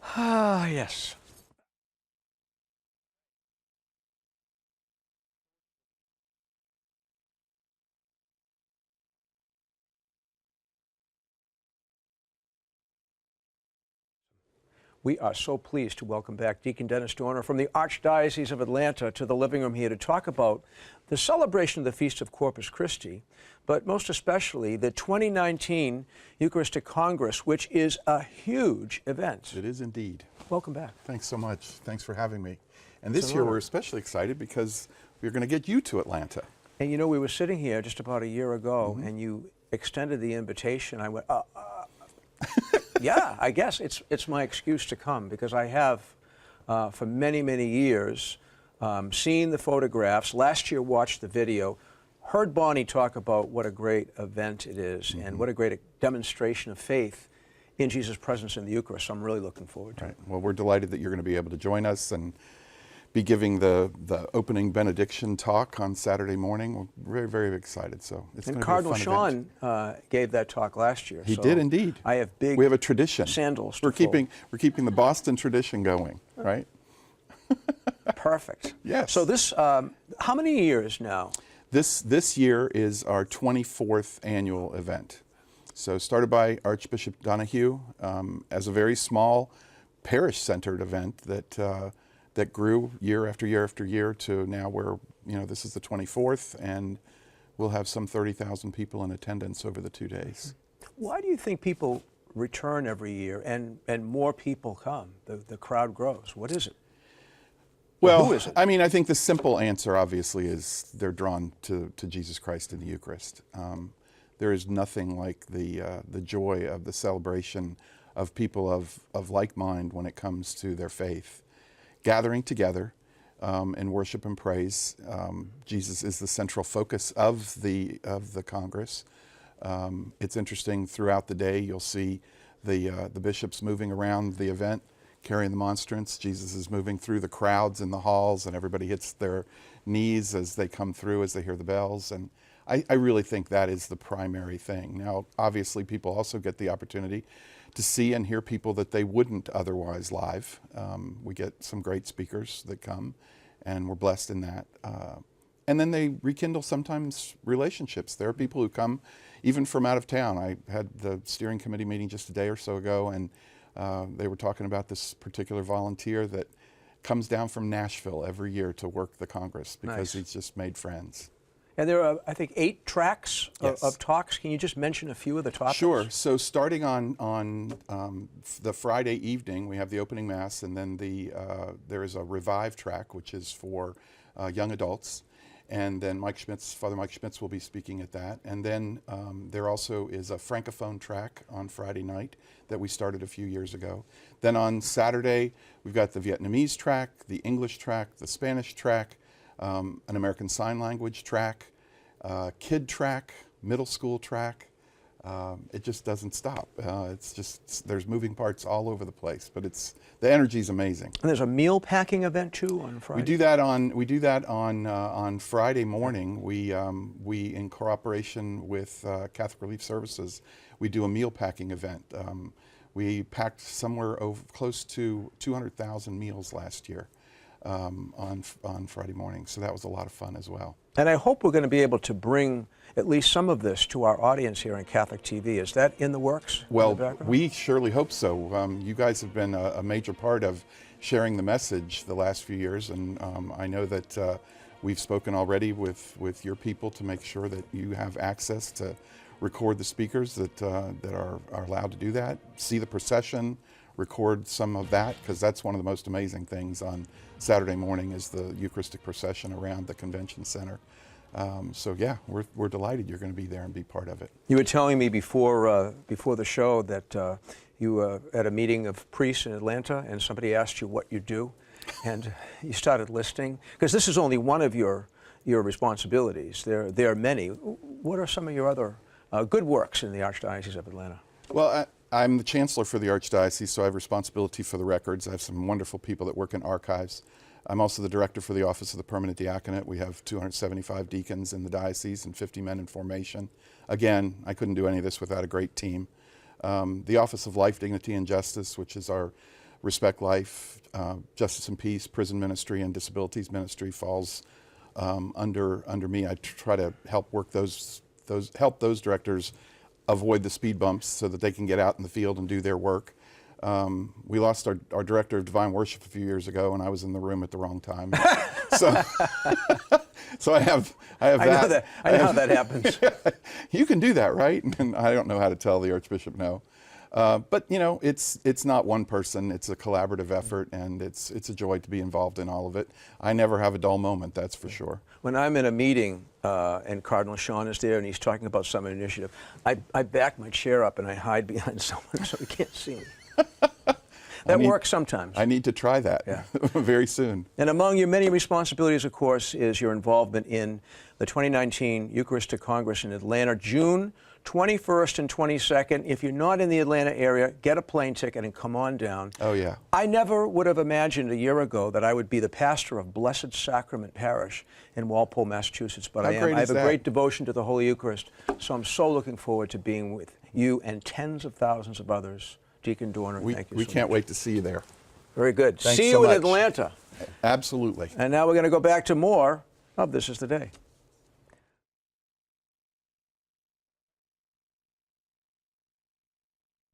Ah, yes. We are so pleased to welcome back Deacon Dennis Dorner from the Archdiocese of Atlanta to the living room here to talk about the celebration of the Feast of Corpus Christi, but most especially the 2019 Eucharistic Congress, which is a huge event. It is indeed. Welcome back. Thanks so much. Thanks for having me. And this year we're especially excited because we're going to get you to Atlanta. And you know, we were sitting here just about a year ago, and you extended the invitation. I went, yeah, I guess it's my excuse to come, because I have, for many, many years, seen the photographs, last year watched the video, heard Bonnie talk about what a great event it is, and what a great demonstration of faith in Jesus' presence in the Eucharist. So I'm really looking forward to it. Well, we're delighted that you're going to be able to join us and be giving the opening benediction talk on Saturday morning. We're very, very excited. So it's going to be a fun event. Cardinal Sean gave that talk last year. He did indeed. I have we have a tradition. Sandals. We're keeping the Boston tradition going, right? Perfect. Yes. So this, how many years now? This year is our 24th annual event. So started by Archbishop Donahue as a very small parish-centered event that grew year after year after year to now where, this is the 24th, and we'll have some 30,000 people in attendance over the 2 days. Why do you think people return every year and more people come? The crowd grows. What is it? Well, who is it? I mean, I think the simple answer, obviously, is they're drawn to Jesus Christ in the Eucharist. There is nothing like the joy of the celebration of people of like mind when it comes to their faith. Gathering together in worship and praise. Jesus is the central focus of the Congress. It's interesting, throughout the day you'll see the bishops moving around the event, carrying the monstrance. Jesus is moving through the crowds in the halls, and everybody hits their knees as they come through, as they hear the bells. And I really think that is the primary thing. Now, obviously, people also get the opportunity to see and hear people that they wouldn't otherwise live. We get some great speakers that come, and we're blessed in that. And then they rekindle sometimes relationships. There are people who come even from out of town. I had the steering committee meeting just a day or so ago, and they were talking about this particular volunteer that comes down from Nashville every year to work the Congress because he's just made friends. And there are, I think, 8 tracks Yes. of talks. Can you just mention a few of the topics? Sure. So starting on the Friday evening, we have the opening mass, and then there is a Revive track, which is for young adults. And then Father Mike Schmitz will be speaking at that. And then there also is a Francophone track on Friday night that we started a few years ago. Then on Saturday, we've got the Vietnamese track, the English track, the Spanish track, an American Sign Language track, kid track, middle school track. It just doesn't stop. It's just, there's moving parts all over the place, but the energy's amazing. And there's a meal packing event too on Friday. We do that on Friday morning. We in cooperation with Catholic Relief Services, we do a meal packing event. We packed somewhere close to 200,000 meals last year. On Friday morning, so that was a lot of fun as well. And I hope we're going to be able to bring at least some of this to our audience here on Catholic TV. Is that in the works? Well, we surely hope so. You guys have been a major part of sharing the message the last few years, and I know that we've spoken already with your people to make sure that you have access to record the speakers that are allowed to do that, see the procession, record some of that, because that's one of the most amazing things on Saturday morning is the Eucharistic procession around the convention center. So yeah, we're delighted you're going to be there and be part of it. You were telling me before the show that you were at a meeting of priests in Atlanta, and somebody asked you what you do, and you started listing, because this is only one of your responsibilities. There are many. What are some of your other good works in the Archdiocese of Atlanta? Well, I'm the chancellor for the Archdiocese, so I have responsibility for the records. I have some wonderful people that work in archives. I'm also the director for the Office of the Permanent Diaconate. We have 275 deacons in the diocese and 50 men in formation. Again, I couldn't do any of this without a great team. The Office of Life, Dignity, and Justice, which is our Respect Life, Justice and Peace, Prison Ministry, and Disabilities Ministry, falls under me. I try to help work help those directors avoid the speed bumps so that they can get out in the field and do their work. We lost our director of divine worship a few years ago, and I was in the room at the wrong time. So I have that. I know how that happens. You can do that, right? And I don't know how to tell the Archbishop no. But you know, it's not one person. It's a collaborative effort, and it's a joy to be involved in all of it. I never have a dull moment, that's for sure. When I'm in a meeting and Cardinal Sean is there and he's talking about some initiative, I back my chair up and I hide behind someone so he can't see me. That works sometimes. I need to try that very soon. And among your many responsibilities, of course, is your involvement in the 2019 Eucharistic Congress in Atlanta, June 21st and 22nd. If you're not in the Atlanta area, get a plane ticket and come on down. Oh, yeah. I never would have imagined a year ago that I would be the pastor of Blessed Sacrament Parish in Walpole, Massachusetts, but I am. I have a great devotion to the Holy Eucharist, so I'm so looking forward to being with you and tens of thousands of others. Deacon Dorner, thank you so much. We can't wait to see you there. Very good. Thanks see so you in much. Atlanta. Absolutely. And now we're going to go back to more of This Is the Day.